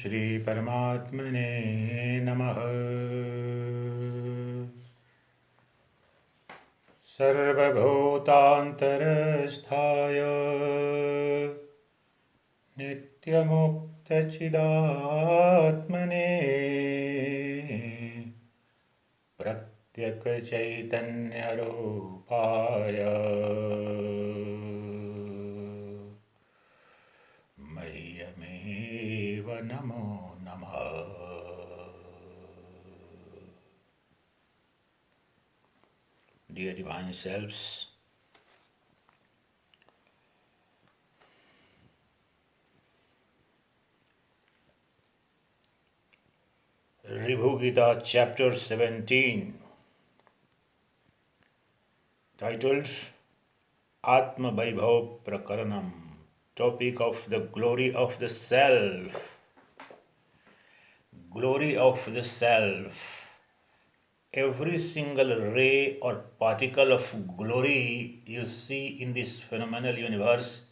Shri Paramatmane Namaha. Sarvabhutantarasthaya Nityamuktachidatmane Pratyaka Chaitanya Rupaya Mahyameva Namo Namaha. Dear Divine Selves, Ribhu Gita Chapter 17, titled ATMA VAIBHAV-The, topic of the glory of the self. Glory of the self. Every single ray or particle of glory you see in this phenomenal universe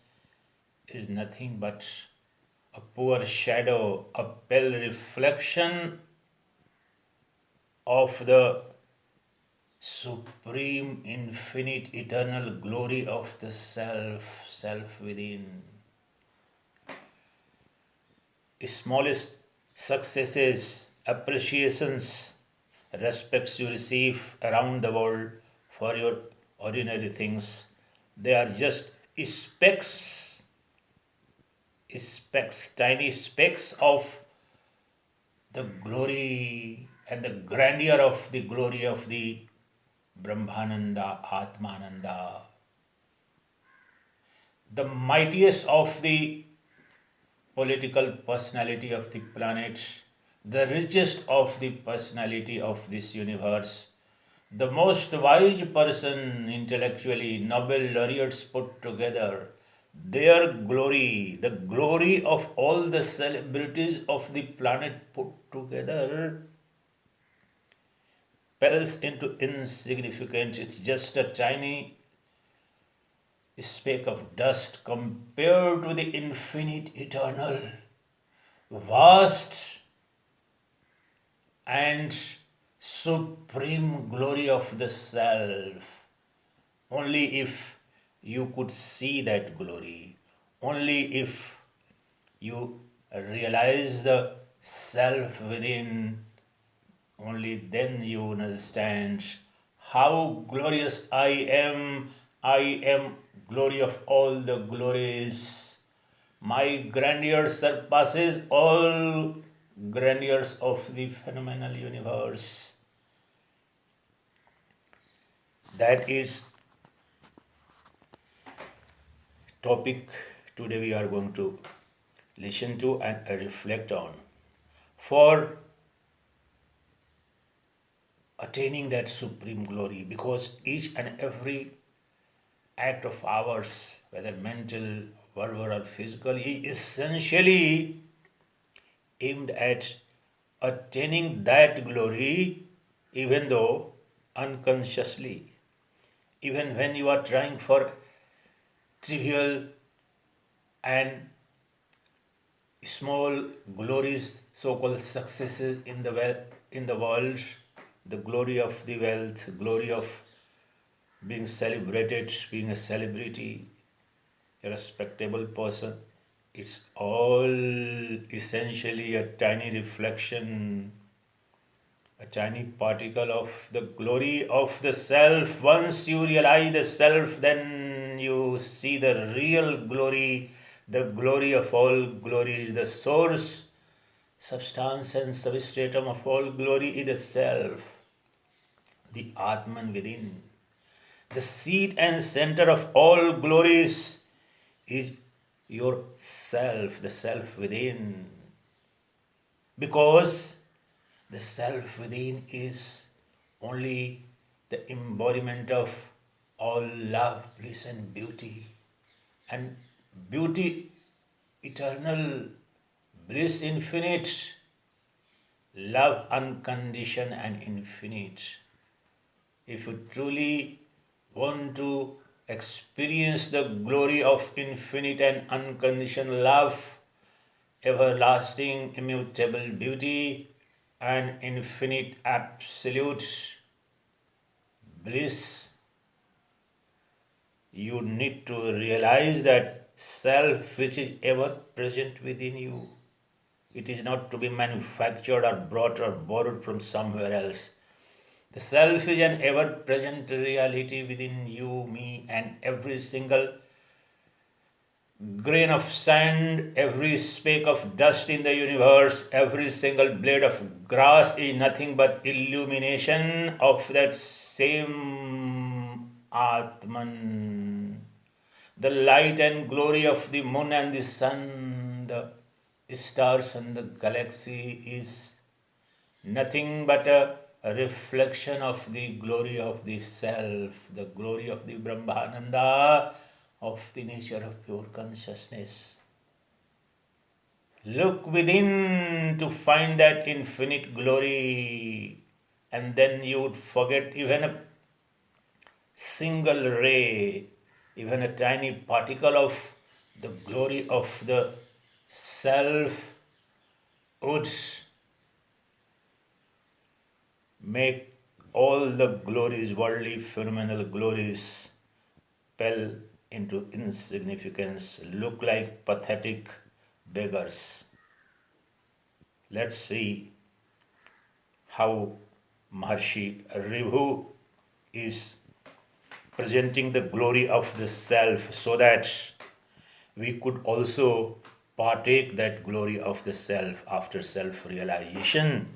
is nothing but a poor shadow, a pale reflection of the supreme, infinite, eternal glory of the self within. Smallest successes, appreciations, respects you receive around the world for your ordinary things, they are just tiny specks of the glory and the grandeur of the glory of the Brahmananda, Atmananda, the mightiest of the political personality of the planet, the richest of the personality of this universe, the most wise person intellectually, Nobel laureates put together, their glory, the glory of all the celebrities of the planet put together, pales into insignificance. It's just a tiny speck of dust compared to the infinite, eternal, vast and supreme glory of the self. Only if you could see that glory, only if you realize the self within, only then you understand how glorious I am. I am glory of all the glories. My grandeur surpasses all grandeurs of the phenomenal universe. That is topic today we are going to listen to and reflect on. For attaining that supreme glory, because each and every act of ours, whether mental, verbal or physical, is essentially aimed at attaining that glory, even though unconsciously. Even when you are trying for trivial and small glories, so-called successes in the world, the glory of the wealth, glory of being celebrated, being a celebrity, a respectable person, it's all essentially a tiny reflection, a tiny particle of the glory of the self. Once you realize the self, then you see the real glory, the glory of all glories, the source, substance and substratum of all glory is the self, the Atman within. The seat and center of all glories is your self, the self within. Because the self within is only the embodiment of all love, bliss and beauty. And beauty eternal, bliss infinite, love unconditioned and infinite. If you truly want to experience the glory of infinite and unconditional love, everlasting, immutable beauty, and infinite absolute bliss, you need to realize that self which is ever present within you. It is not to be manufactured or brought or borrowed from somewhere else. The self is an ever present reality within you, me, and every single grain of sand, every speck of dust in the universe, every single blade of grass is nothing but illumination of that same Atman. The light and glory of the moon and the sun, the stars and the galaxy is nothing but a reflection of the glory of the self, the glory of the Brahmananda, of the nature of pure consciousness. Look within to find that infinite glory, and then you would forget even a single ray, even a tiny particle of the glory of the self would make all the glories, worldly, phenomenal glories, pale into insignificance, look like pathetic beggars. Let's see how Maharshi Ribhu is presenting the glory of the self so that we could also partake that glory of the self after self-realization,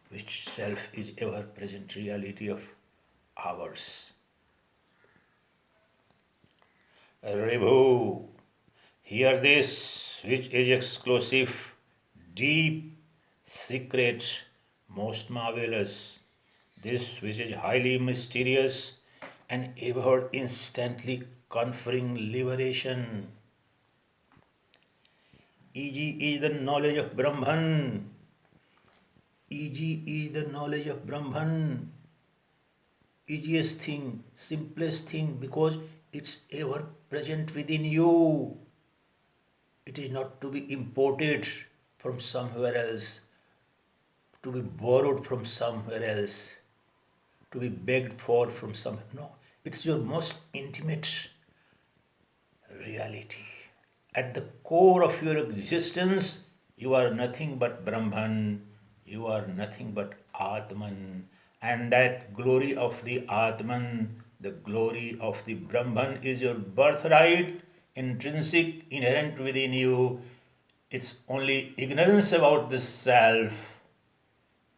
which self is ever-present reality of ours. Ribhu, hear this, which is exclusive, deep, secret, most marvelous, this which is highly mysterious and ever instantly conferring liberation. E.g. is the knowledge of Brahman. E.g. is the knowledge of Brahman. Easiest thing, simplest thing, because it's ever present within you. It is not to be imported from somewhere else, to be borrowed from somewhere else, to be begged for from somewhere. No, it's your most intimate reality. At the core of your existence, you are nothing but Brahman, you are nothing but Atman. And that glory of the Atman, the glory of the Brahman is your birthright, intrinsic, inherent within you. It's only ignorance about the self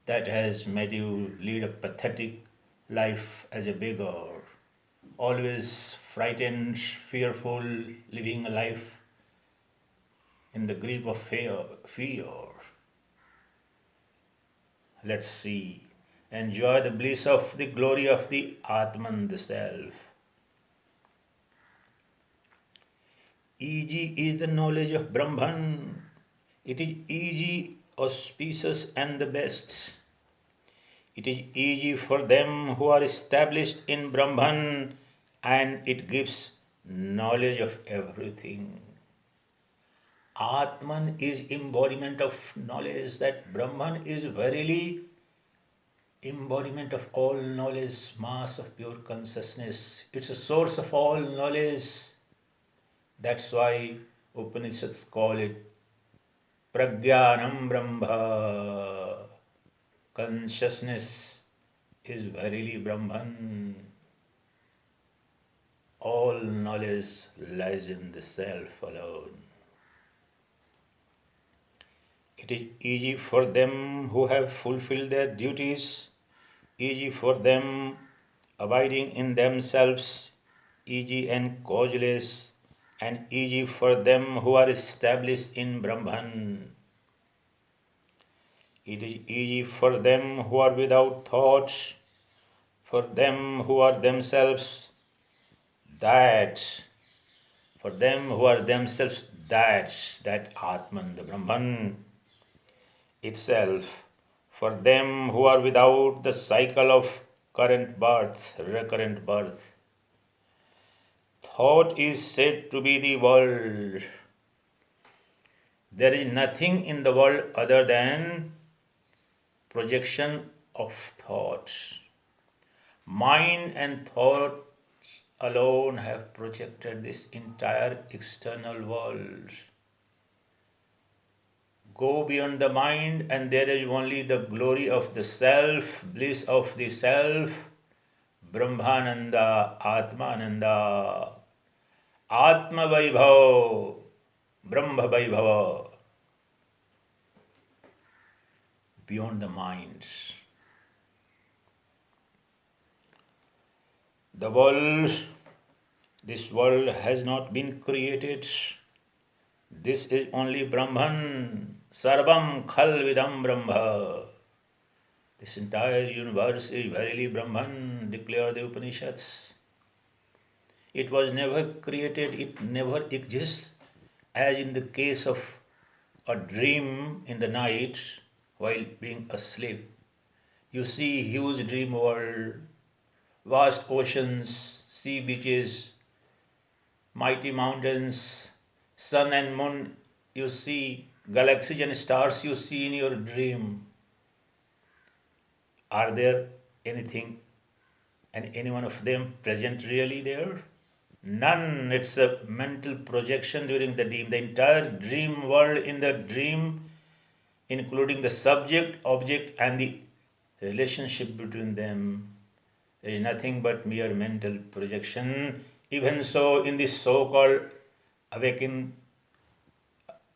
that has made you lead a pathetic life as a beggar, always frightened, fearful, living a life in the grip of fear. Let's see. Enjoy the bliss of the glory of the Atman, the self. E.g. is the knowledge of Brahman. It is E.g. auspicious and the best. It is E.g. for them who are established in Brahman, and it gives knowledge of everything. Atman is embodiment of knowledge, that Brahman is verily embodiment of all knowledge, mass of pure consciousness. It's a source of all knowledge. That's why Upanishads call it Prajnanam Brahma. Consciousness is verily Brahman. All knowledge lies in the self alone. It is easy for them who have fulfilled their duties, easy for them abiding in themselves, easy and causeless, and easy for them who are established in Brahman. It is easy for them who are without thoughts, for them who are themselves that, for them who are themselves that Atman, the Brahman itself, for them who are without the cycle of current birth, recurrent birth. Thought is said to be the world. There is nothing in the world other than projection of thoughts. Mind and thought alone have projected this entire external world. Go beyond the mind and there is only the glory of the self, bliss of the self, Brahmananda, Atmananda, Atma Vaibhav, Brahma Vaibhava, beyond the mind. The world, this world has not been created. This is only Brahman. Sarvam khal vidam Brahma. This entire universe is verily Brahman, declare the Upanishads. It was never created, it never exists, as in the case of a dream in the night while being asleep. You see huge dream world, vast oceans, sea beaches, mighty mountains, sun and moon, you see galaxies and stars you see in your dream. Are there anything and any one of them present really there? None. It's a mental projection during the dream. The entire dream world in the dream, including the subject, object, and the relationship between them, is nothing but mere mental projection. Even so, in this so-called awakened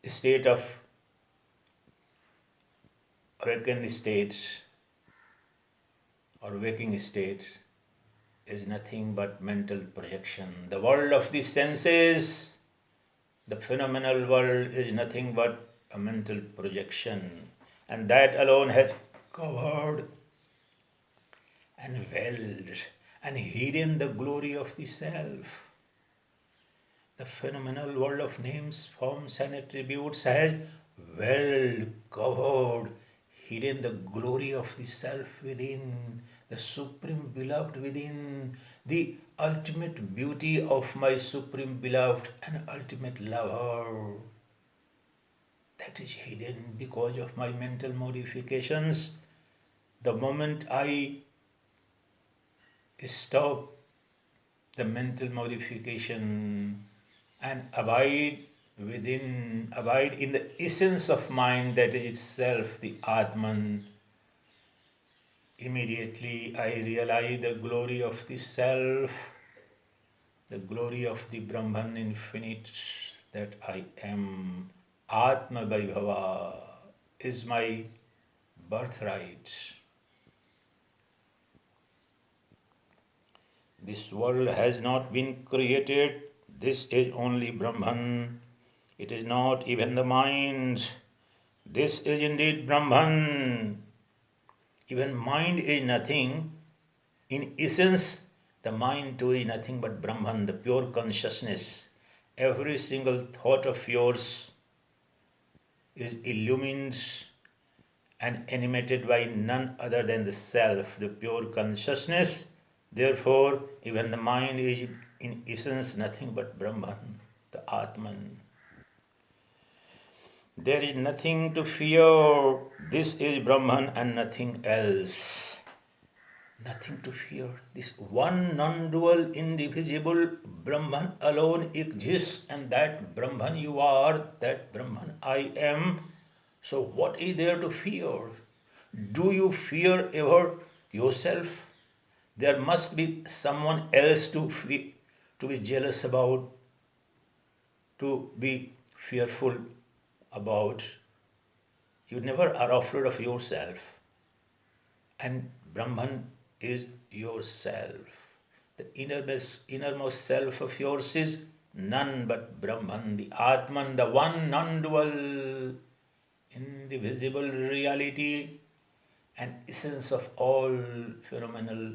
state or waking state is nothing but mental projection. The world of the senses, the phenomenal world, is nothing but a mental projection. And that alone has covered and veiled and hidden the glory of the self. The phenomenal world of names, forms and attributes has veiled, covered, hidden the glory of the self within, the supreme beloved within, the ultimate beauty of my supreme beloved and ultimate lover. That is hidden because of my mental modifications. The moment I stop the mental modification and abide in the essence of mind, that is itself the Atman, immediately I realize the glory of the self, the glory of the Brahman infinite, that I am. Atma Vaibhava is my birthright. This world has not been created. This is only Brahman. It is not even the mind. This is indeed Brahman. Even mind is nothing. In essence, the mind too is nothing but Brahman, the pure consciousness. Every single thought of yours is illumined and animated by none other than the self, the pure consciousness. Therefore, even the mind is in essence nothing but Brahman, the Atman. There is nothing to fear. This is Brahman and nothing else. Nothing to fear. This one non-dual, indivisible Brahman alone exists, and that Brahman you are, that Brahman I am. So what is there to fear? Do you fear ever yourself? There must be someone else to be jealous about, to be fearful about. You never are afraid of yourself. And Brahman is yourself. The innermost self of yours is none but Brahman, the Atman, the one non-dual, indivisible reality and essence of all phenomenal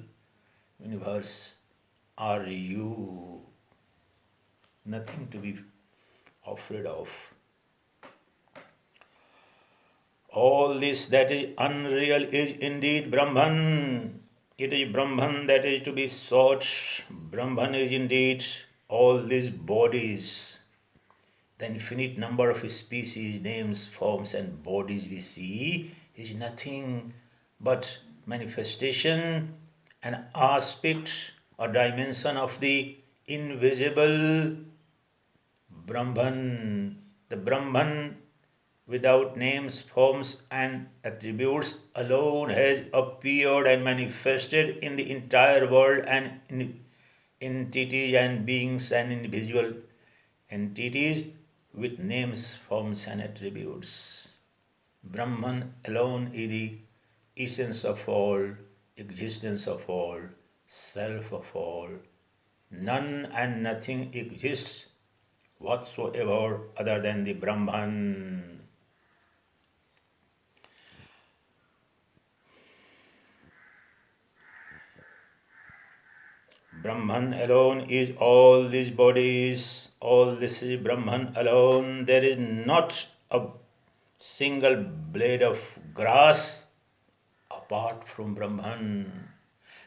universe are you. Nothing to be afraid of. All this that is unreal is indeed Brahman. It is Brahman that is to be sought. Brahman is indeed all these bodies. the infinite number of species, names, forms and bodies we see is nothing but manifestation, an aspect or dimension of the invisible Brahman. The Brahman without names, forms and attributes alone has appeared and manifested in the entire world, and in entities and beings and individual entities with names, forms and attributes. Brahman alone is the essence of all, existence of all, self of all. None and nothing exists whatsoever other than the Brahman. Brahman alone is all these bodies, all this is Brahman alone. There is not a single blade of grass apart from Brahman.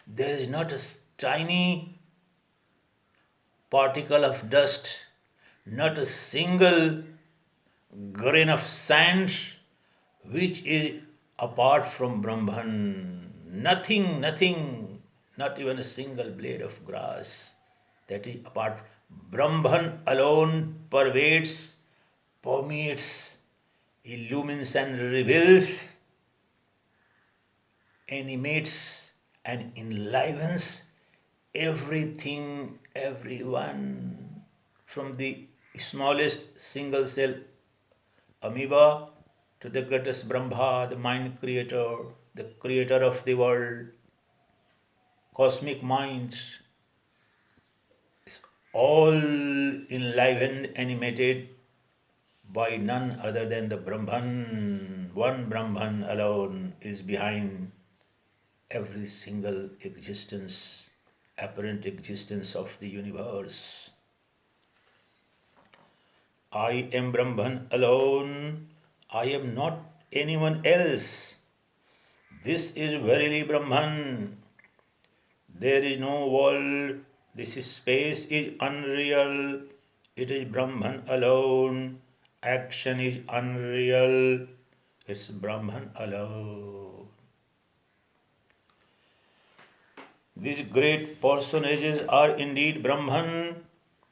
There is not a tiny particle of dust, not a single grain of sand which is apart from Brahman. Nothing, nothing, not even a single blade of grass that is apart. Brahman alone pervades, permeates, illumines and reveals, animates and enlivens everything, everyone, from the smallest single cell amoeba to the greatest Brahma, the mind creator, the creator of the world, cosmic mind, is all enlivened, animated by none other than the Brahman. One Brahman alone is behind every single existence, apparent existence of the universe. I am Brahman alone. I am not anyone else. This is verily Brahman. There is no world. This space is unreal. It is Brahman alone. Action is unreal. It's Brahman alone. These great personages are indeed Brahman.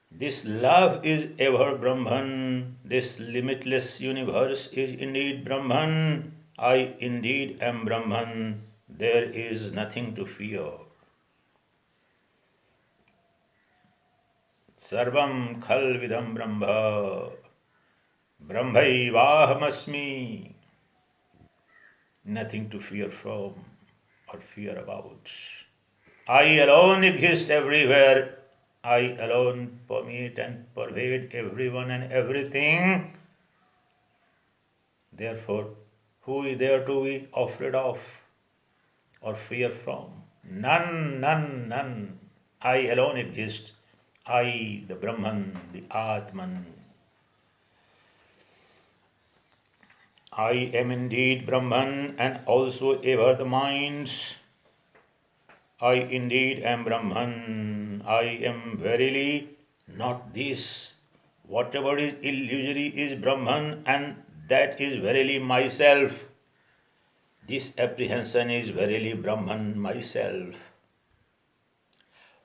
This love is ever Brahman. This limitless universe is indeed Brahman. I indeed am Brahman. There is nothing to fear. Sarvam khalvidam Brahma. Brahmaivahamasmi. Nothing to fear from or fear about. I alone exist everywhere. I alone permeate and pervade everyone and everything. Therefore, who is there to be afraid of or fear from? None, none, none. I alone exist. I, the Brahman, the Atman. I am indeed Brahman and also ever the mind. I indeed am Brahman. I am verily not this. Whatever is illusory is Brahman, and that is verily myself. This apprehension is verily Brahman myself.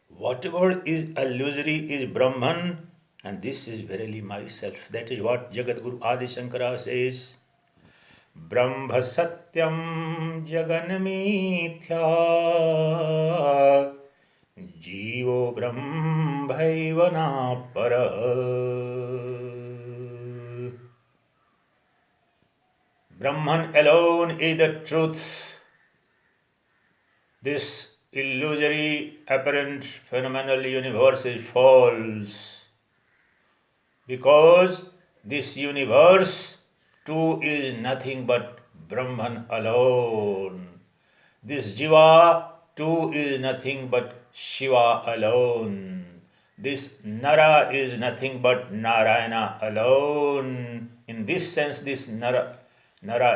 Whatever is illusory is Brahman, and this is verily myself. That is what Jagadguru Adi Shankara says. Brahma Satyam Jagan Mithya Jivo Brahmaiva Para. Brahman alone is the truth. This illusory, apparent, phenomenal universe is false. Because this universe too is nothing but Brahman alone. This Jiva too is nothing but Shiva alone. This Nara is nothing but Narayana alone. In this sense, this Nara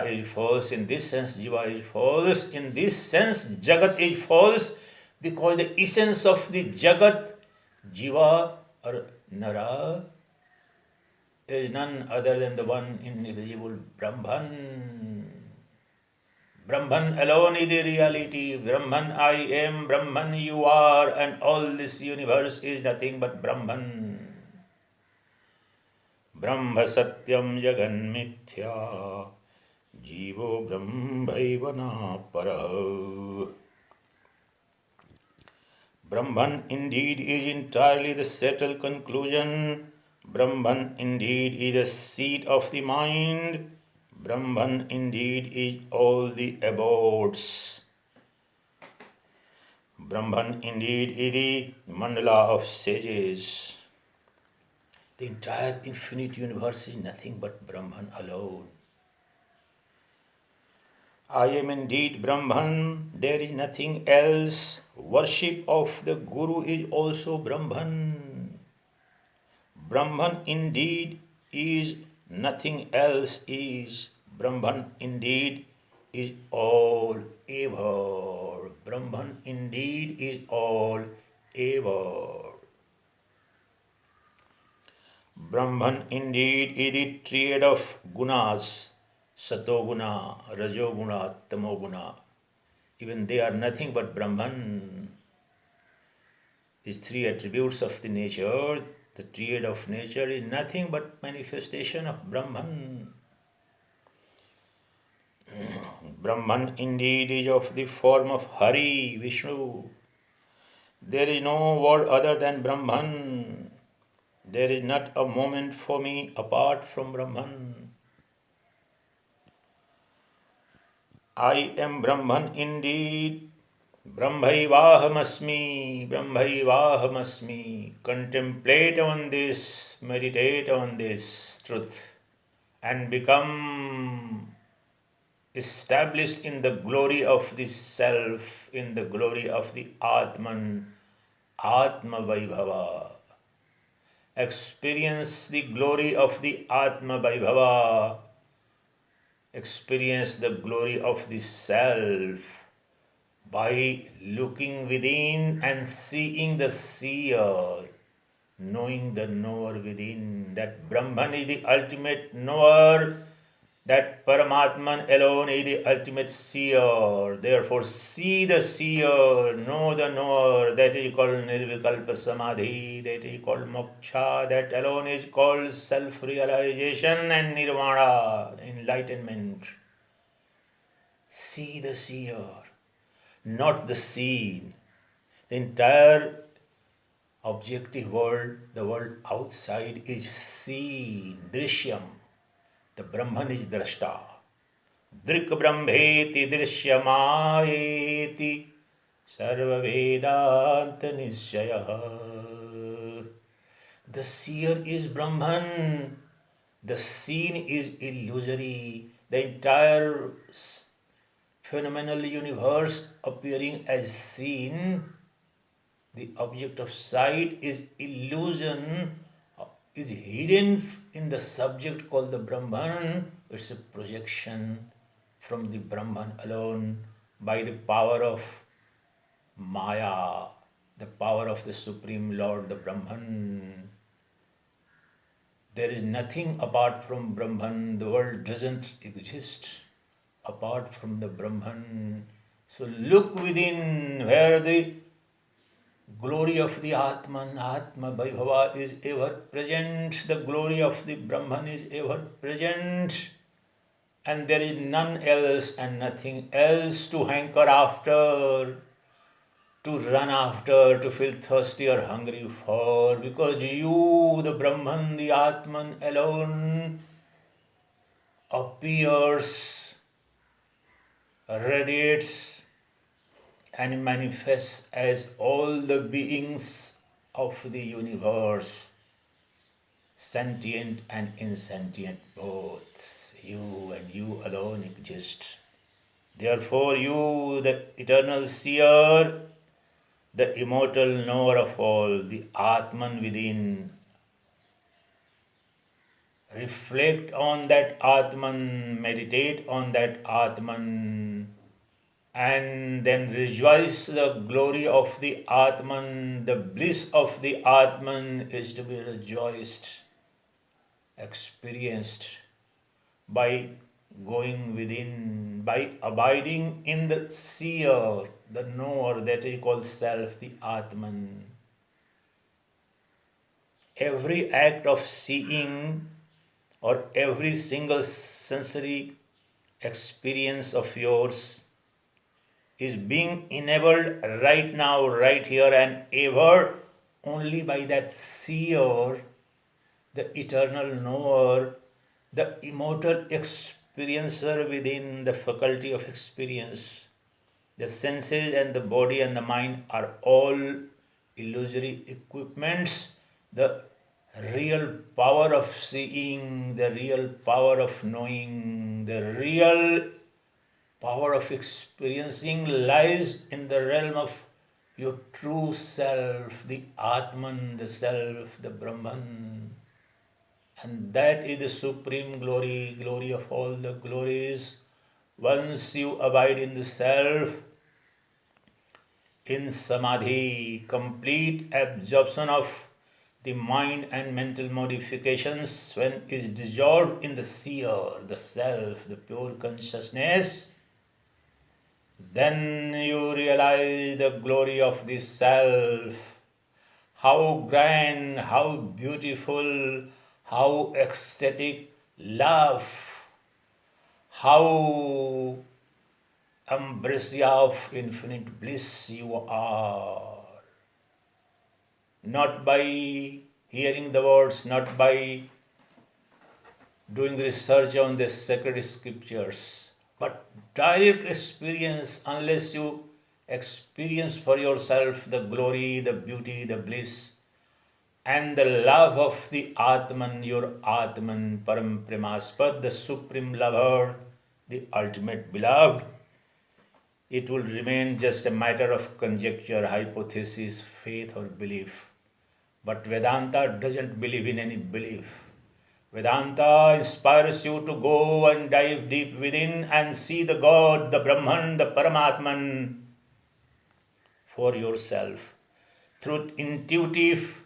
is false. In this sense, Jiva is false. In this sense, Jagat is false, because the essence of the Jagat, Jiva or Nara, is none other than the one invisible Brahman. Brahman alone is the reality. Brahman I am, Brahman you are, and all this universe is nothing but Brahman. Brahma satyam jagan mithya, jivo brahmaivana para. Brahman indeed is entirely the settled conclusion. Brahman indeed is the seat of the mind. Brahman indeed is all the abodes. Brahman indeed is the mandala of sages. The entire infinite universe is nothing but Brahman alone. I am indeed Brahman, there is nothing else. Worship of the Guru is also Brahman. Brahman indeed is nothing else is. Brahman indeed is all ever. Brahman indeed is all ever. Brahman indeed is the triad of gunas, satoguna, rajoguna, tamoguna. Even they are nothing but Brahman. These three attributes of the nature, the triad of nature is nothing but manifestation of Brahman. Brahman indeed is of the form of Hari, Vishnu. There is no word other than Brahman. There is not a moment for me apart from Brahman. I am Brahman indeed. Brahmaivahamasmi, Brahmaivahamasmi. Contemplate on this, meditate on this truth, and become established in the glory of the self, in the glory of the Atman, Atma Vaibhava. Experience the glory of the Atma Vaibhava. Experience the glory of the self by looking within and seeing the seer, knowing the knower within. That Brahman is the ultimate knower, that Paramatman alone is the ultimate seer. Therefore, see the seer, know the knower. That is called Nirvikalpa Samadhi, that is called Moksha, that alone is called self-realization and Nirvana, enlightenment. See the seer, not the seen. The entire objective world, the world outside, is seen, drishyam. The Brahman is drashta. Drik brahmeti drishyamaeti sarva vedanta nishyaha. The seer is Brahman. The seen is illusory. The entire phenomenal universe appearing as seen, the object of sight is illusion, is hidden in the subject called the Brahman. It's a projection from the Brahman alone by the power of Maya, the power of the Supreme Lord, the Brahman. There is nothing apart from Brahman. The world doesn't exist apart from the Brahman. So look within where the glory of the Atman, Atma Vaibhava is ever present. The glory of the Brahman is ever present. And there is none else and nothing else to hanker after, to run after, to feel thirsty or hungry for. Because you, the Brahman, the Atman alone, appears, radiates, and manifests as all the beings of the universe, sentient and insentient both. You and you alone exist. Therefore you, the eternal seer, the immortal knower of all, the Atman within, reflect on that Atman, meditate on that Atman, and then rejoice the glory of the Atman. The bliss of the Atman is to be rejoiced. experienced by going within, by abiding in the seer, the knower, that is called self, the Atman. Every act of seeing or every single sensory experience of yours is being enabled right now, right here and ever, only by that seer, the eternal knower, the immortal experiencer within the faculty of experience. The senses and the body and the mind are all illusory equipments. The real power of seeing, the real power of knowing, the real power of experiencing lies in the realm of your true self, the Atman, the self, the Brahman. And that is the supreme glory, glory of all the glories. Once you abide in the self, in samadhi, complete absorption of the mind and mental modifications, when is dissolved in the seer, the self, the pure consciousness, then you realize the glory of the self. How grand, how beautiful, how ecstatic love, how ambrosia of infinite bliss you are. Not by hearing the words, not by doing research on the sacred scriptures, but direct experience, unless you experience for yourself the glory, the beauty, the bliss, and the love of the Atman, your Atman, Param Premaspad, the supreme lover, the ultimate beloved, it will remain just a matter of conjecture, hypothesis, faith, or belief. But Vedanta doesn't believe in any belief. Vedanta inspires you to go and dive deep within and see the God, the Brahman, the Paramatman for yourself through intuitive,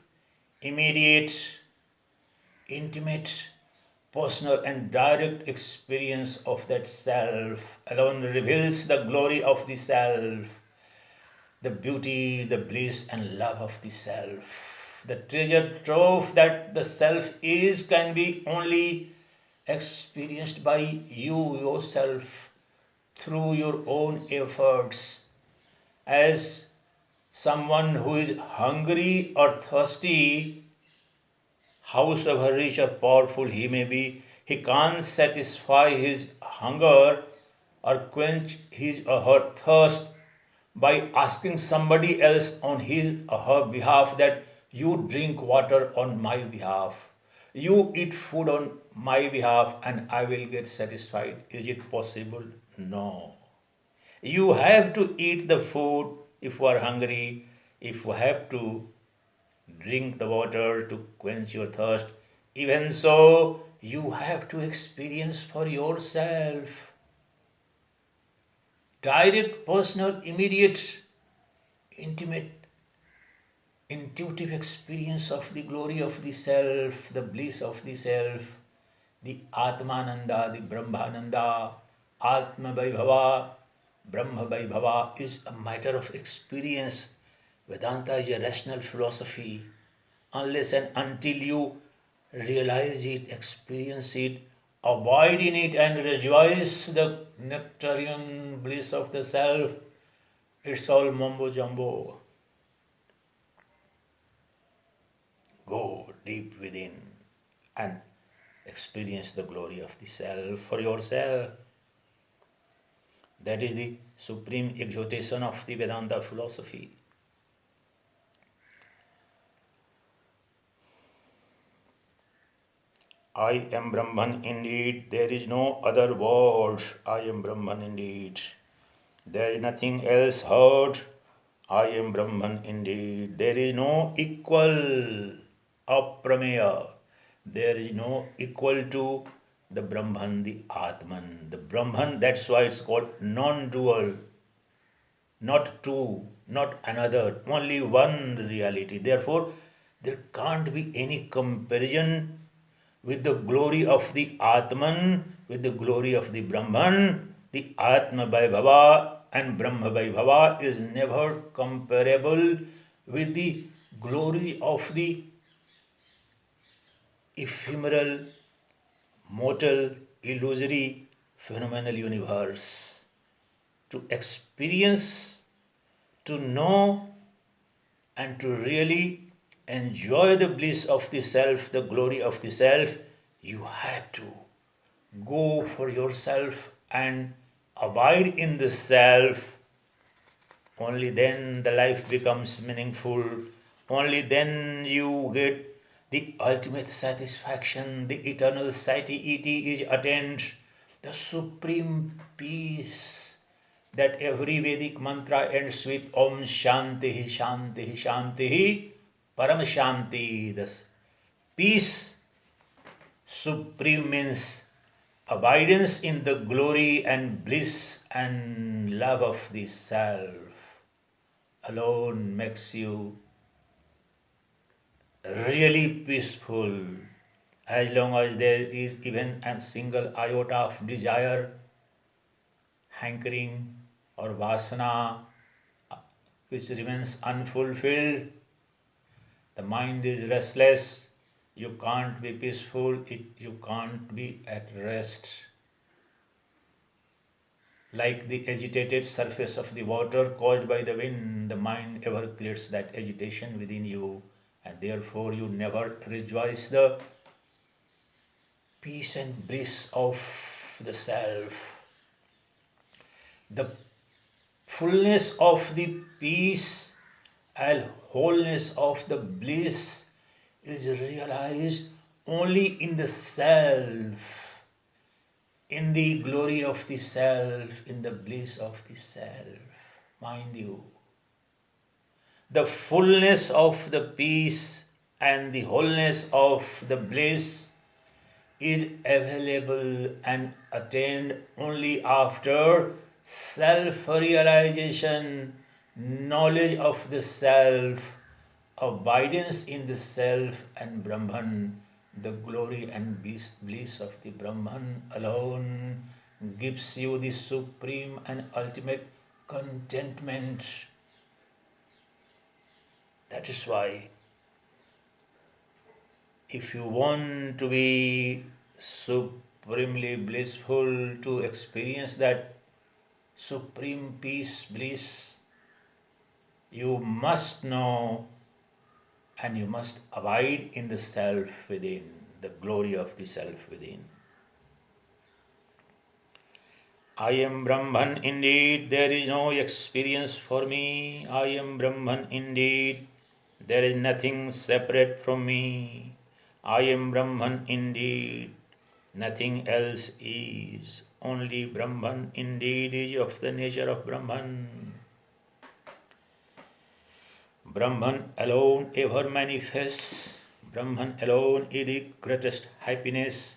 immediate, intimate, personal and direct experience of that self alone reveals the glory of the self, the beauty, the bliss and love of the self. The treasure trove that the self is can be only experienced by you yourself through your own efforts. As someone who is hungry or thirsty, howsoever rich or powerful he may be, he can't satisfy his hunger or quench his or her thirst by asking somebody else on his or her behalf that you drink water on my behalf, you eat food on my behalf, and I will get satisfied. Is it possible? No. You have to eat the food if you are hungry, if you have to drink the water to quench your thirst. Even so, you have to experience for yourself. Direct, personal, immediate, intimate, intuitive experience of the glory of the self, the bliss of the self, the Atmananda, the Brahmananda, Atma Vaibhava, Brahma Vaibhava is a matter of experience. Vedanta is a rational philosophy. Unless and until you realize it, experience it, abide in it, and rejoice the nectarine bliss of the self, it's all mumbo jumbo. Go deep within and experience the glory of the self for yourself. That is the supreme exhortation of the Vedanta philosophy. I am Brahman indeed, there is no other word. I am Brahman indeed. There is nothing else heard. I am Brahman indeed. There is no equal, aprameya. There is no equal to the Brahman, the Atman. The Brahman, that's why it's called non-dual. Not two, not another, only one reality. Therefore, there can't be any comparison with the glory of the Atman, with the glory of the Brahman. The Atma Vaibhava and Brahma Vaibhava is never comparable with the glory of the ephemeral, mortal, illusory, phenomenal universe. To experience, to know, and to really enjoy the bliss of the self, the glory of the self, you have to go for yourself and abide in the self. Only then the life becomes meaningful. Only then you get the ultimate satisfaction, the eternal satiety is attained, the supreme peace that every Vedic mantra ends with Om Shanti Shanti Shanti Param Shanti. Thus, peace supreme means abidance in the glory and bliss and love of the self alone makes you really peaceful. As long as there is even a single iota of desire, hankering, or vasana which remains unfulfilled, the mind is restless, you can't be peaceful, you can't be at rest. Like the agitated surface of the water caused by the wind, the mind ever creates that agitation within you, and therefore you never rejoice the peace and bliss of the self. The fullness of the peace and wholeness of the bliss is realized only in the self, in the glory of the self, in the bliss of the self. Mind you, the fullness of the peace and the wholeness of the bliss is available and attained only after self-realization, knowledge of the self, abidance in the self, and Brahman. The glory and bliss of the Brahman alone gives you the supreme and ultimate contentment. That is why, if you want to be supremely blissful, to experience that supreme peace, bliss, you must know and you must abide in the self within, the glory of the self within. I am Brahman indeed, there is no experience for me. I am Brahman indeed, there is nothing separate from me. I am Brahman indeed, nothing else is. Only Brahman indeed is of the nature of Brahman. Brahman alone ever manifests. Brahman alone is the greatest happiness.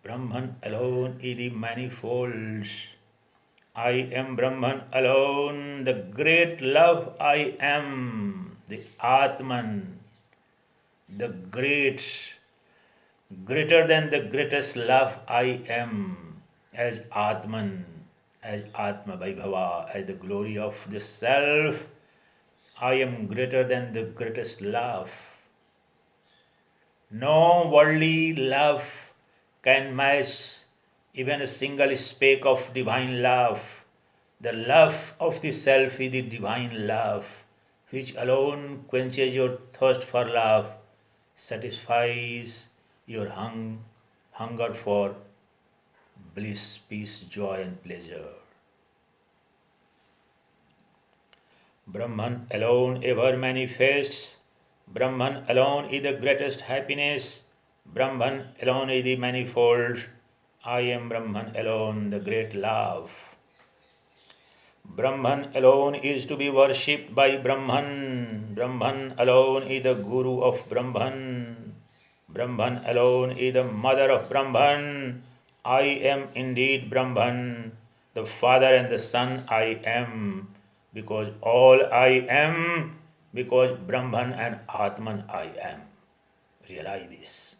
Brahman alone is the manifold. I am Brahman alone, the great love I am, the Atman, the greater than the greatest love I am, as Atman, as Atma Vaibhava, as the glory of the self. I am greater than the greatest love. No worldly love can match even a single speck of divine love. The love of the self is the divine love, which alone quenches your thirst for love, satisfies your hunger for bliss, peace, joy, and pleasure. Brahman alone ever manifests. Brahman alone is the greatest happiness. Brahman alone is the manifold. I am Brahman alone, the great love. Brahman alone is to be worshipped by Brahman. Brahman alone is the Guru of Brahman. Brahman alone is the mother of Brahman. I am indeed Brahman, the Father and the Son I am. Because all I am, because Brahman and Atman I am. Realize this.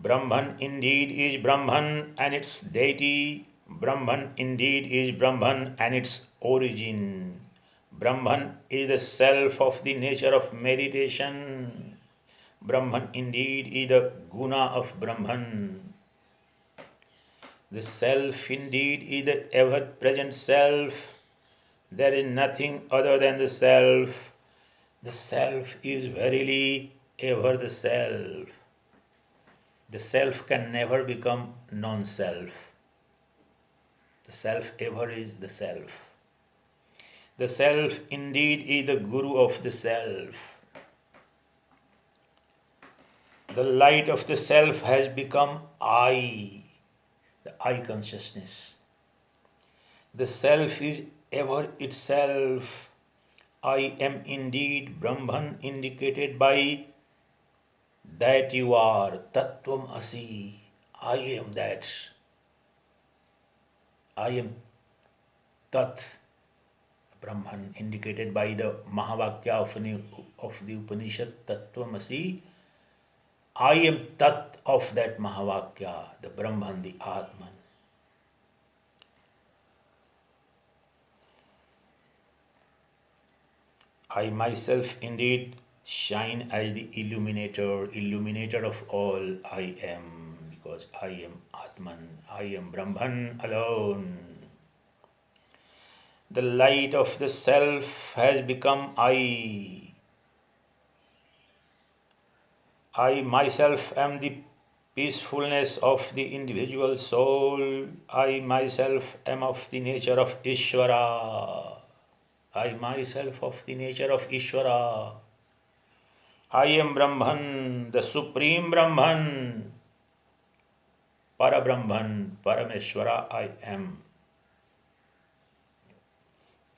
Brahman indeed is Brahman and its deity. Brahman indeed is Brahman and its origin. Brahman is the self of the nature of meditation. Brahman indeed is the guna of Brahman. The self indeed is the ever-present self. There is nothing other than the self. The self is verily ever the self. The self can never become non-self. The self ever is the self. The self indeed is the guru of the self. The light of the self has become I, the I consciousness. The self is ever itself. I am indeed Brahman, indicated by that you are, Tattvam Asi. I am that. I am Tat, Brahman, indicated by the Mahavakya of the Upanishad, Tattvam Asi. I am Tat of that Mahavakya, the Brahman, the Atman. I myself indeed shine as the illuminator of all I am, because I am Atman, I am Brahman alone. The light of the self has become I. I myself am the peacefulness of the individual soul. I myself am of the nature of Ishvara. I myself of the nature of Ishvara. I am Brahman, the Supreme Brahman, Parabrahman, Parameshwara I am.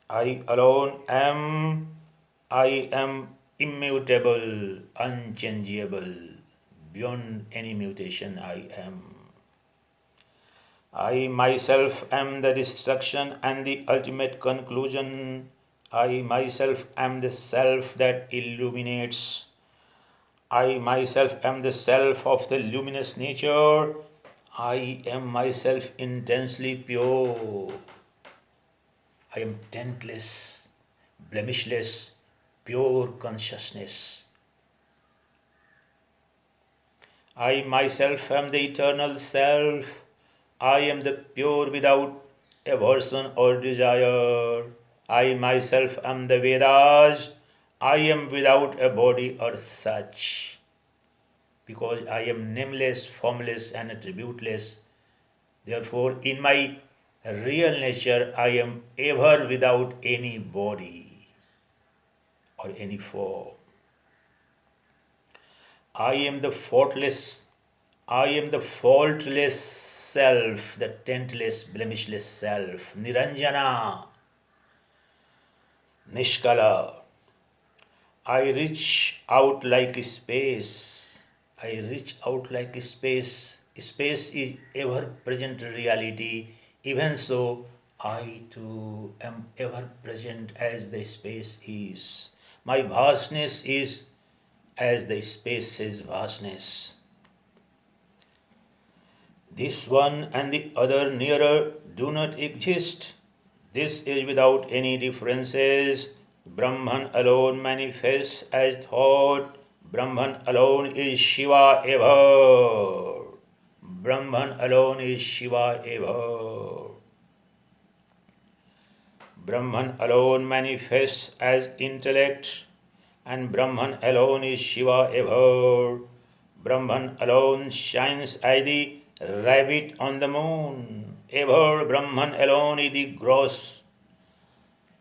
I alone am. I am immutable, unchangeable, beyond any mutation I am. I myself am the destruction and the ultimate conclusion. I myself am the self that illuminates. I myself am the self of the luminous nature. I am myself intensely pure. I am taintless, blemishless, pure consciousness. I myself am the eternal self. I am the pure without aversion or desire. I myself am the Vedas. I am without a body or such. Because I am nameless, formless and attributeless. Therefore, in my real nature, I am ever without any body or any form. I am the faultless self, the taintless, blemishless self, Niranjana, Nishkala. I reach out like space. I reach out like space. Space is ever-present reality. Even so, I too am ever-present as the space is. My vastness is as the space's vastness. This one and the other nearer do not exist. This is without any differences. Brahman alone manifests as thought. Brahman alone is Shiva ever. Brahman alone is Shiva ever. Brahman alone manifests as intellect, and Brahman alone is Shiva ever. Brahman alone shines as the rabbit on the moon. Ever Brahman alone is the gross.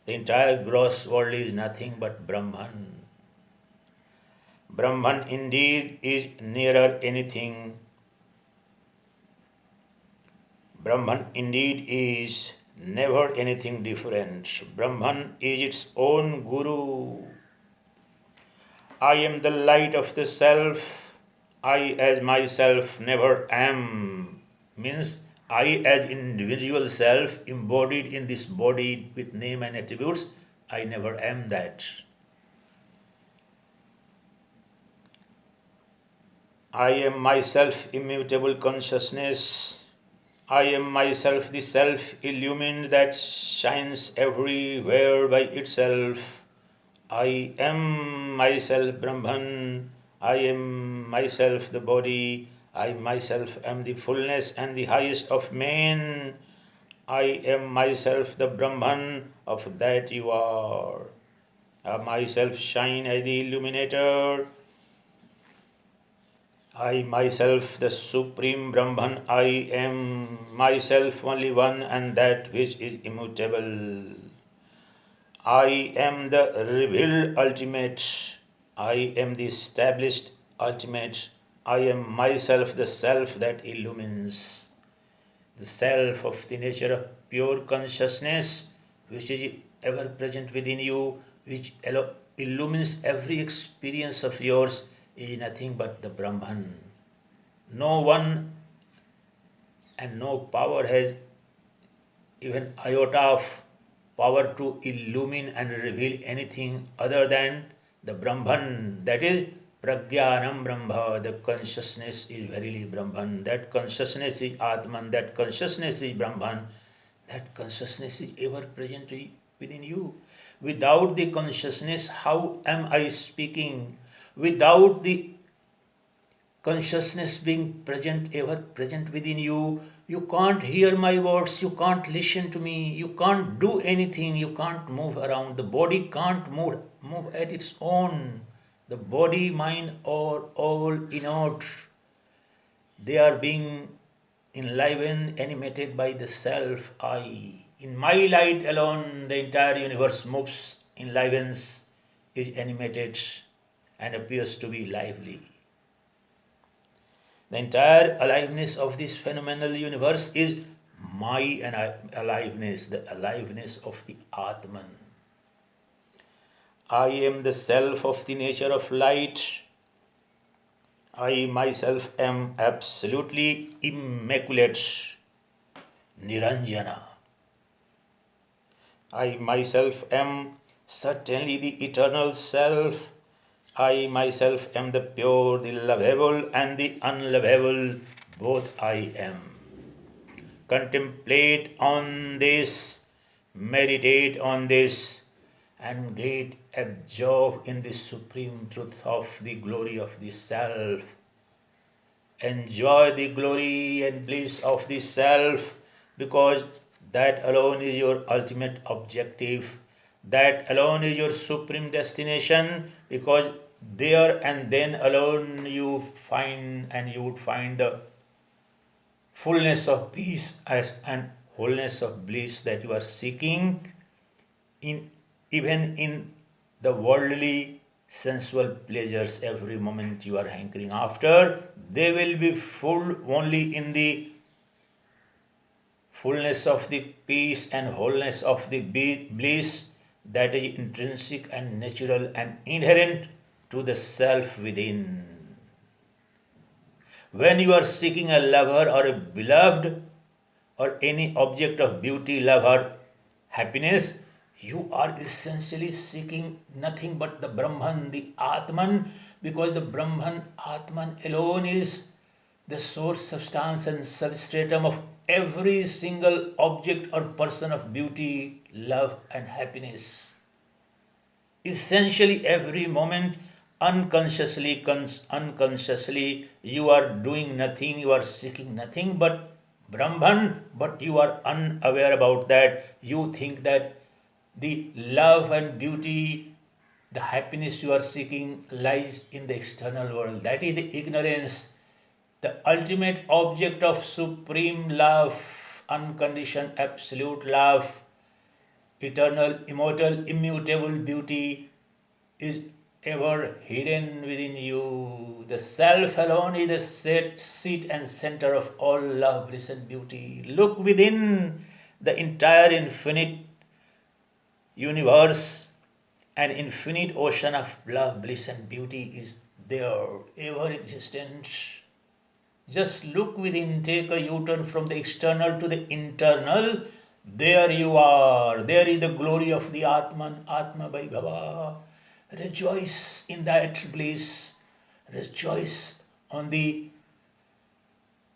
The entire gross world is nothing but Brahman. Brahman indeed is nearer anything. Brahman indeed is never anything different. Brahman is its own guru. I am the light of the self. I as myself never am. Means I as individual self embodied in this body with name and attributes, I never am that. I am myself immutable consciousness. I am myself the self-illumined that shines everywhere by itself. I am myself Brahman. I am myself the body. I myself am the fullness and the highest of men. I am myself the Brahman of that you are. I myself shine as the illuminator. I myself the Supreme Brahman. I am myself only one and that which is immutable. I am the revealed ultimate. I am the established ultimate. I am myself the self that illumines. The self of the nature of pure consciousness, which is ever present within you, which illumines every experience of yours, is nothing but the Brahman. No one and no power has even iota of power to illumine and reveal anything other than the Brahman. That is Pragyanam Brahma. The consciousness is verily Brahman. That consciousness is Atman. That consciousness is Brahman. That consciousness is ever present within you. Without the consciousness, how am I speaking? Without the consciousness being present, ever present within you, you can't hear my words, you can't listen to me, you can't do anything, you can't move around. The body can't move at its own. The body, mind are all inert. They are being enlivened, animated by the self I. In my light alone, the entire universe moves, enlivens, is animated, and appears to be lively. The entire aliveness of this phenomenal universe is my aliveness, the aliveness of the Atman. I am the self of the nature of light. I myself am absolutely immaculate, Niranjana. I myself am certainly the eternal self. I myself am the pure, the lovable and the unlovable, both I am. Contemplate on this, meditate on this, and get absorbed in the supreme truth of the glory of the self. Enjoy the glory and bliss of the self, because that alone is your ultimate objective. That alone is your supreme destination, because there and then alone you would find the fullness of peace as and wholeness of bliss that you are seeking even in the worldly sensual pleasures. Every moment you are hankering after, they will be full only in the fullness of the peace and wholeness of the bliss that is intrinsic and natural and inherent to the self within. When you are seeking a lover or a beloved or any object of beauty, love or happiness, you are essentially seeking nothing but the Brahman, the Atman, because the Brahman, Atman alone is the source, substance and substratum of every single object or person of beauty, love and happiness. Essentially every moment, unconsciously, you are doing nothing, you are seeking nothing but Brahman, but you are unaware about that. You think that the love and beauty, the happiness you are seeking lies in the external world. That is the ignorance. The ultimate object of supreme love, unconditioned absolute love, eternal, immortal, immutable beauty is ever hidden within you. The self alone is the seat and center of all love, bliss and beauty. Look within. The entire infinite universe, an infinite ocean of love, bliss and beauty is there, ever existent. Just look within, take a U-turn from the external to the internal. There you are. There is the glory of the Atman, ATMA VAIBHAV. Rejoice in that bliss. Rejoice on the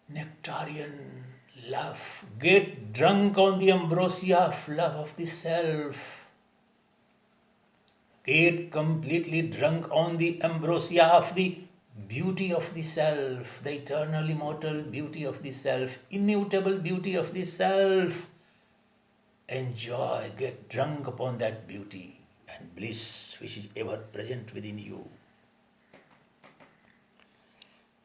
nectarine love. Get drunk on the ambrosia of love of the self. Get completely drunk on the ambrosia of the beauty of the self, the eternal, immortal beauty of the self, immutable beauty of the self. Enjoy, get drunk upon that beauty and bliss which is ever present within you.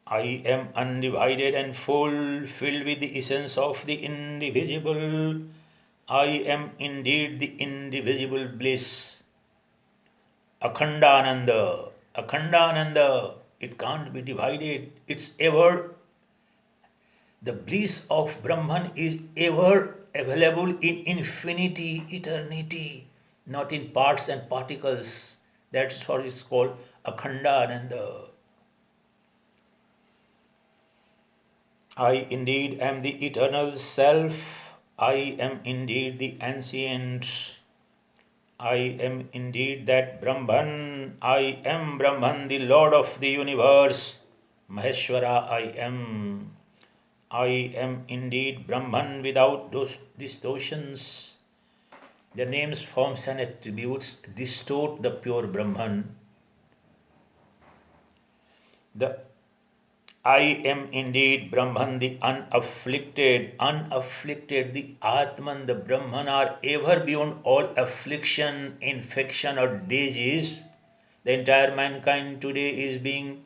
I am undivided and full, filled with the essence of the indivisible. I am indeed the indivisible bliss. Akhandananda, Akhandananda, it can't be divided. It's ever, the bliss of Brahman is ever available in infinity, eternity, not in parts and particles. That's what it's called Akhandananda. I indeed am the eternal self. I am indeed the ancient. I am indeed that Brahman. I am Brahman, the Lord of the universe. Maheshwara, I am. I am indeed Brahman without those distortions. The names, forms and attributes distort the pure Brahman. I am indeed Brahman, the unafflicted, the Atman, the Brahman are ever beyond all affliction, infection or disease. The entire mankind today is being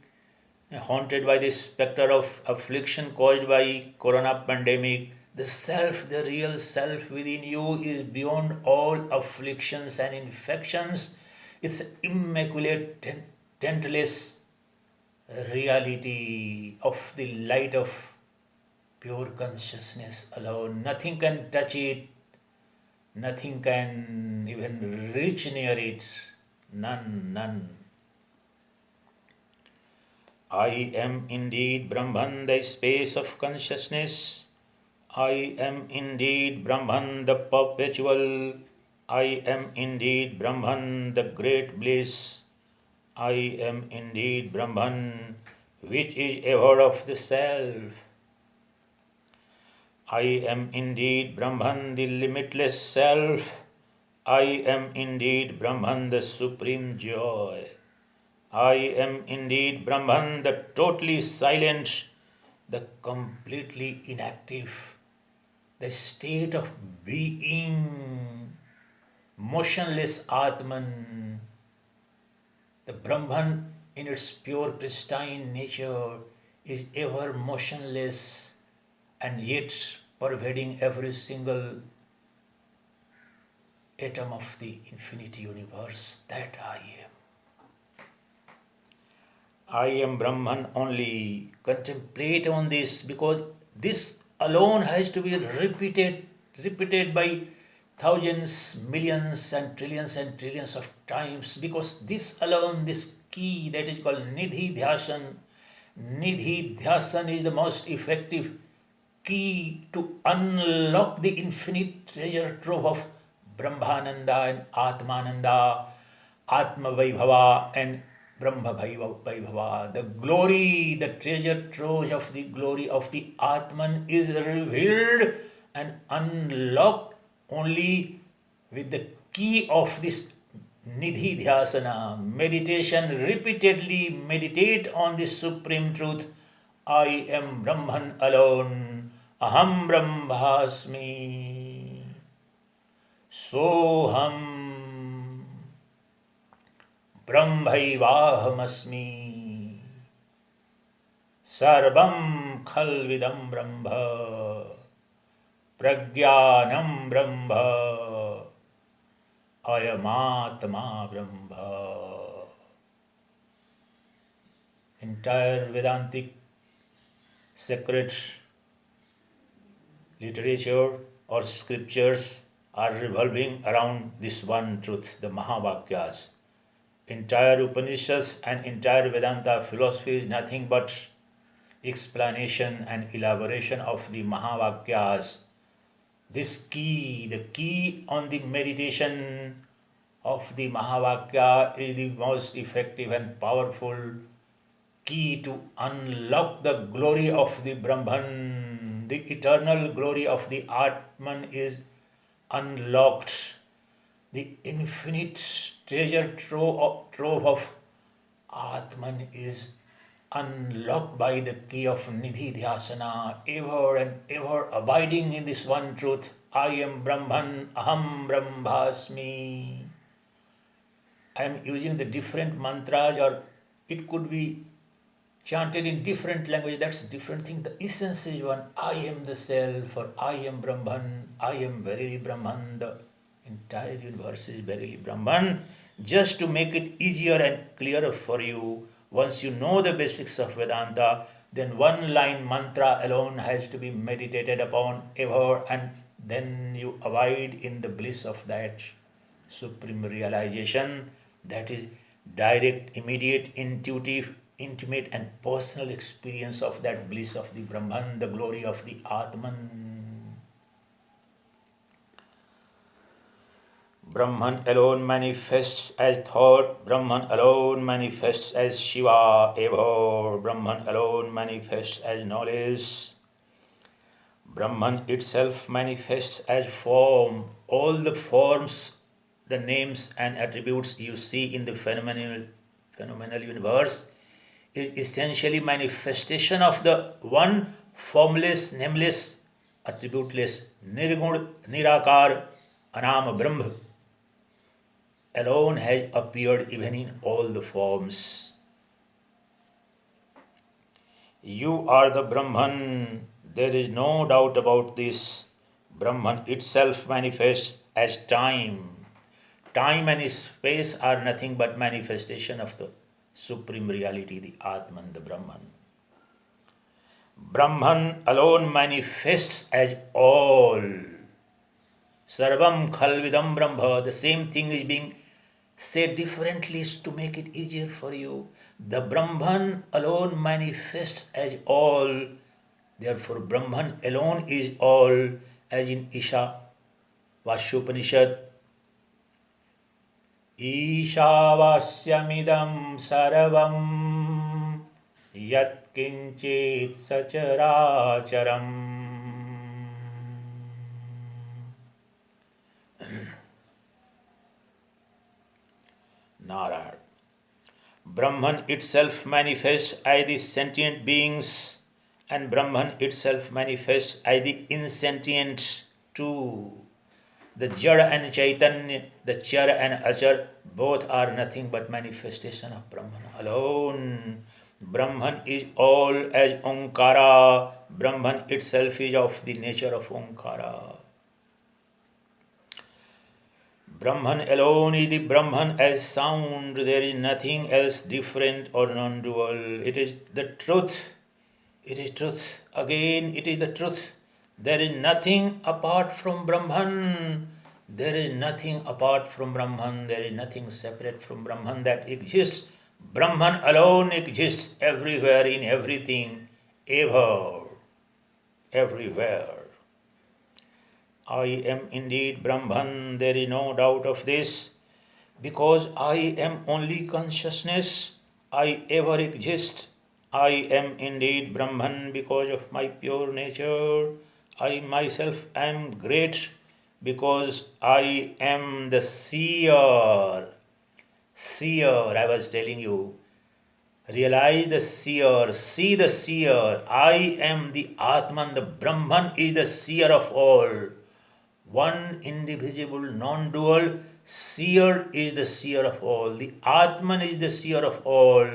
haunted by the specter of affliction caused by corona pandemic. The self, the real self within you is beyond all afflictions and infections. It's immaculate, taintless reality of the light of pure consciousness alone. Nothing can touch it, nothing can even reach near it. None. I am indeed Brahman, the space of consciousness. I am indeed Brahman, the perpetual. I am indeed Brahman, the great bliss. I am indeed Brahman, which is ever of the self. I am indeed Brahman, the limitless self. I am indeed Brahman, the supreme joy. I am indeed Brahman, the totally silent, the completely inactive, the state of being, motionless Atman. The Brahman in its pure pristine nature is ever motionless and yet pervading every single atom of the infinite universe. That I am. I am Brahman only. Contemplate on this, because this alone has to be repeated by thousands, millions and trillions of times, because this alone, this key that is called Nidhi Dhyasan is the most effective key to unlock the infinite treasure trove of Brahmananda and Atmananda, Atma Vaibhava and Brahma Vaibhava. The glory, the treasure trove of the glory of the Atman is revealed and unlocked only with the key of this Nidhi Dhyasana. Meditation, repeatedly meditate on this supreme truth. I am Brahman alone. Aham Brahmasmi. Soham Brahmaivahamasmi. Sarvam Khalvidam Brahma. Pragyanam Brahma. Ayamatma Brahma. Entire Vedantic sacred literature or scriptures are revolving around this one truth, the Mahavakyas. Entire Upanishads and entire Vedanta philosophy is nothing but explanation and elaboration of the Mahavakyas. This key, the key on the meditation of the Mahavakya is the most effective and powerful key to unlock the glory of the Brahman. The eternal glory of the Atman is unlocked. The infinite treasure trove of Atman is unlocked by the key of Nidhi-Dhyasana, ever and ever abiding in this one truth. I am Brahman, Aham Brahmasmi. I am using the different mantras, or it could be chanted in different language. That's a different thing. The essence is one. I am the self, or I am Brahman. I am verily Brahman. The entire universe is verily Brahman. Just to make it easier and clearer for you, once you know the basics of Vedanta, then one line mantra alone has to be meditated upon ever, and then you abide in the bliss of that supreme realization. That is direct, immediate, intuitive, intimate and personal experience of that bliss of the Brahman, the glory of the Atman. Brahman alone manifests as thought, Brahman alone manifests as Shiva ever, Brahman alone manifests as knowledge, Brahman itself manifests as form. All the forms, the names and attributes you see in the phenomenal universe is essentially manifestation of the one formless, nameless, attributeless, nirgun, nirakar, anam Brahma alone has appeared even in all the forms. You are the Brahman, there is no doubt about this. Brahman itself manifests as time. Time and space are nothing but manifestation of the supreme reality, the Atman, the Brahman. Brahman alone manifests as all. Sarvam khalvidam Brahma. The same thing is being said differently to make it easier for you. The Brahman alone manifests as all. Therefore, Brahman alone is all, as in Isha Vashupanishad. Ishavasyamidam sarvam yat kinchit sacharacharam. Narayana. Brahman itself manifests as the sentient beings, and Brahman itself manifests as the insentient too. The Jada and Chaitanya, the Chara and Achar, both are nothing but manifestation of Brahman alone. Brahman is all as Omkara. Brahman itself is of the nature of Omkara. Brahman alone is the Brahman as sound. There is nothing else different or non-dual. It is the truth. It is truth. Again, it is the truth. There is nothing apart from Brahman. There is nothing apart from Brahman. There is nothing separate from Brahman that exists. Brahman alone exists everywhere, in everything, ever, everywhere. I am indeed Brahman. There is no doubt of this. Because I am only consciousness, I ever exist. I am indeed Brahman because of my pure nature. I myself am great because I am the seer. Seer, I was telling you. Realize the seer, see the seer. I am the Atman, the Brahman is the seer of all. One indivisible, non-dual, seer is the seer of all. The Atman is the seer of all.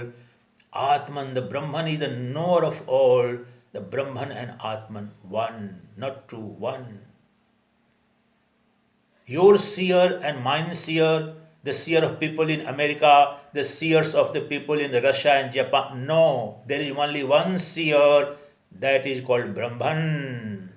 Atman, the Brahman is the knower of all. The Brahman and Atman, one, not two, one. Your seer and mine seer, the seer of people in America, the seers of the people in Russia and Japan. No, there is only one seer, that is called Brahman.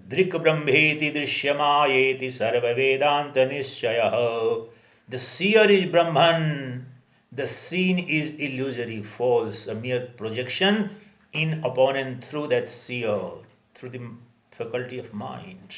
Drik Brahmeti Drishyamayeti Sarva Vedanta Nishchayah. The seer is Brahman. The seen is illusory, false, a mere projection in, upon and through that seer, through the faculty of mind.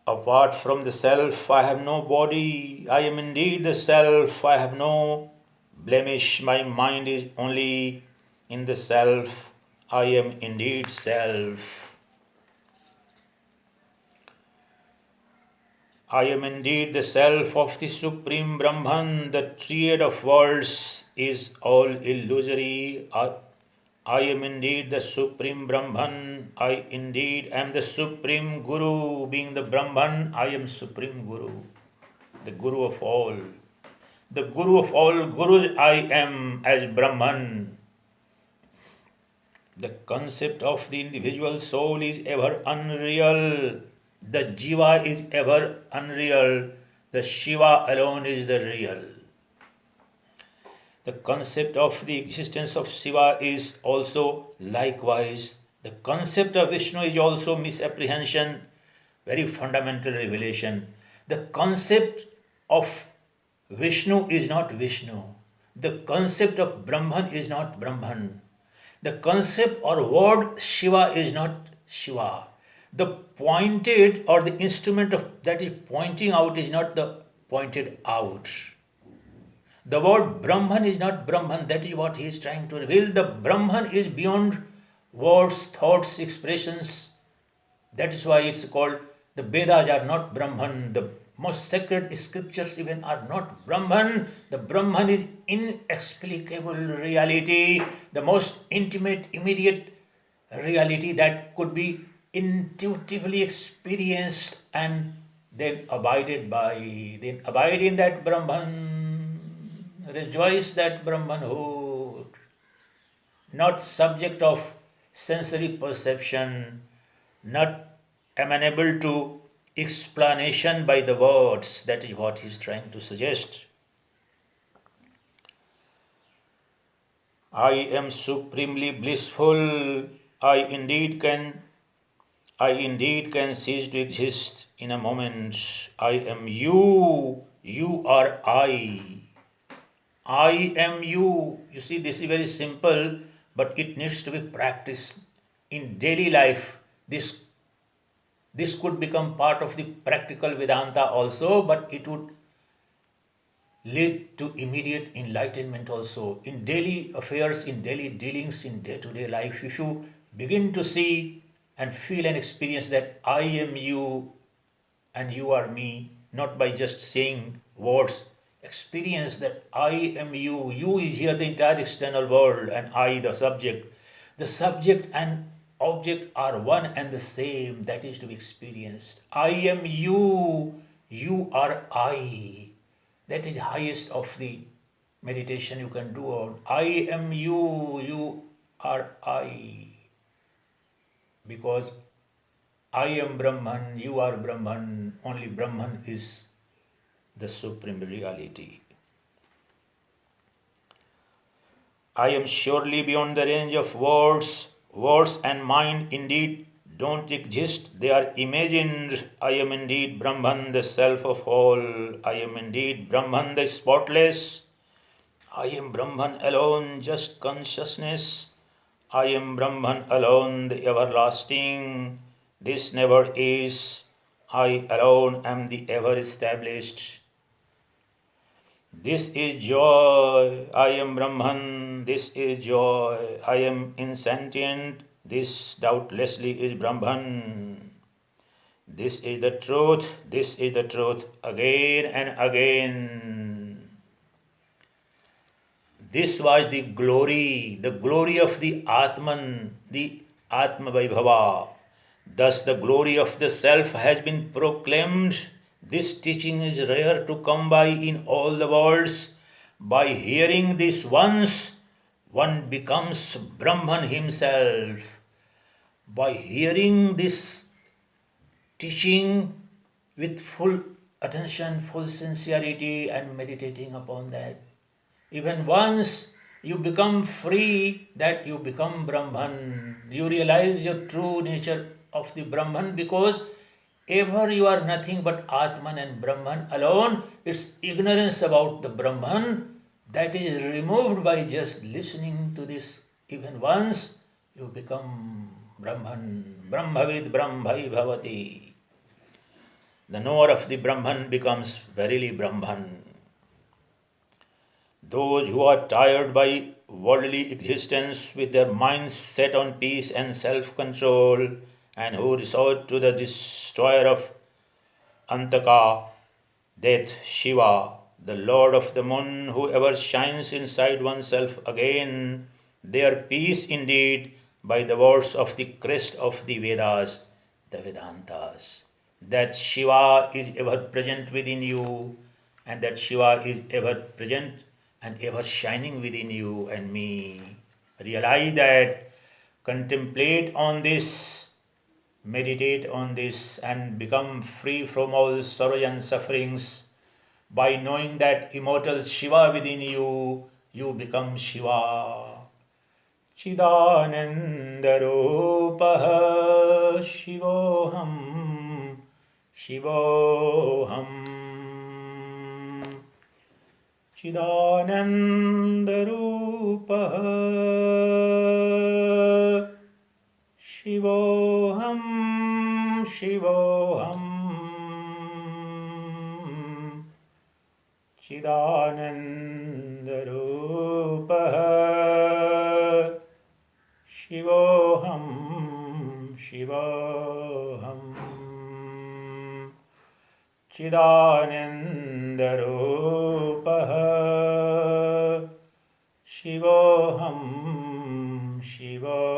Apart from the self, I have no body. I am indeed the self. I have no blemish. My mind is only in the self. I am indeed self. I am indeed the self of the Supreme Brahman. The triad of worlds is all illusory. I am indeed the Supreme Brahman. I indeed am the Supreme Guru. Being the Brahman, I am Supreme Guru, the Guru of all. The Guru of all Gurus, I am as Brahman. The concept of the individual soul is ever unreal. The Jiva is ever unreal. The Shiva alone is the real. The concept of the existence of Shiva is also likewise. The concept of Vishnu is also misapprehension, very fundamental revelation. The concept of Vishnu is not Vishnu. The concept of Brahman is not Brahman. The concept or word Shiva is not Shiva. The pointed or the instrument of that is pointing out is not the pointed out. The word Brahman is not Brahman. That is what he is trying to reveal. The Brahman is beyond words, thoughts, expressions. That is why it's called the Vedas are not Brahman. The most sacred scriptures even are not Brahman. The Brahman is inexplicable reality, the most intimate, immediate reality that could be intuitively experienced and then abided by. Then abide in that Brahman, rejoice that Brahmanhood, not subject of sensory perception, not amenable to explanation by the words. That is what he is trying to suggest. I am supremely blissful. I indeed can cease to exist in a moment. I am you. You are I. I am you. You see, this is very simple, but it needs to be practiced in daily life. This could become part of the practical Vedanta also, but it would lead to immediate enlightenment also. In daily affairs, in daily dealings, in day-to-day life, if you begin to see and feel and experience that I am you and you are me, not by just saying words, experience that I am you. You is here the entire external world and I the subject. The subject and object are one and the same. That is to be experienced. I am you. You are I. That is the highest of the meditation you can do on. I am you. You are I. Because I am Brahman. You are Brahman. Only Brahman is the supreme reality. I am surely beyond the range of words. Words and mind indeed don't exist. They are imagined. I am indeed Brahman, the self of all. I am indeed Brahman, the spotless. I am Brahman alone, just consciousness. I am Brahman alone, the everlasting. This never is. I alone am the ever established. This is joy. I am Brahman. This is joy. I am insentient. This doubtlessly is Brahman. This is the truth. This is the truth again and again. This was the glory of the Atman, the Atma Vaibhava. Thus the glory of the self has been proclaimed. This teaching is rare to come by in all the worlds. By hearing this once, one becomes Brahman himself. By hearing this teaching with full attention, full sincerity and meditating upon that, even once you become free, that you become Brahman. You realize your true nature of the Brahman, because ever you are nothing but Atman and Brahman alone. It's ignorance about the Brahman that is removed by just listening to this. Even once you become Brahman. Brahmavid Brahmai Bhavati. the knower of the Brahman becomes verily Brahman. Those who are tired by worldly existence with their minds set on peace and self-control and who resort to the destroyer of Antaka, death, Shiva, the Lord of the moon, who ever shines inside oneself again, they are peace indeed by the words of the crest of the Vedas, the Vedantas. That Shiva is ever present within you, and that Shiva is ever present and ever shining within you and me. Realize that, contemplate on this, meditate on this, and become free from all sorrow and sufferings. By knowing that immortal Shiva within you, you become Shiva. Chidanandarupaha Shivoham Shivoham Chidanandarupaha Shivoham Shivoham Chidanandarupaha Shivoham Shivoham Chidanandarupaha Shivoham Shivoham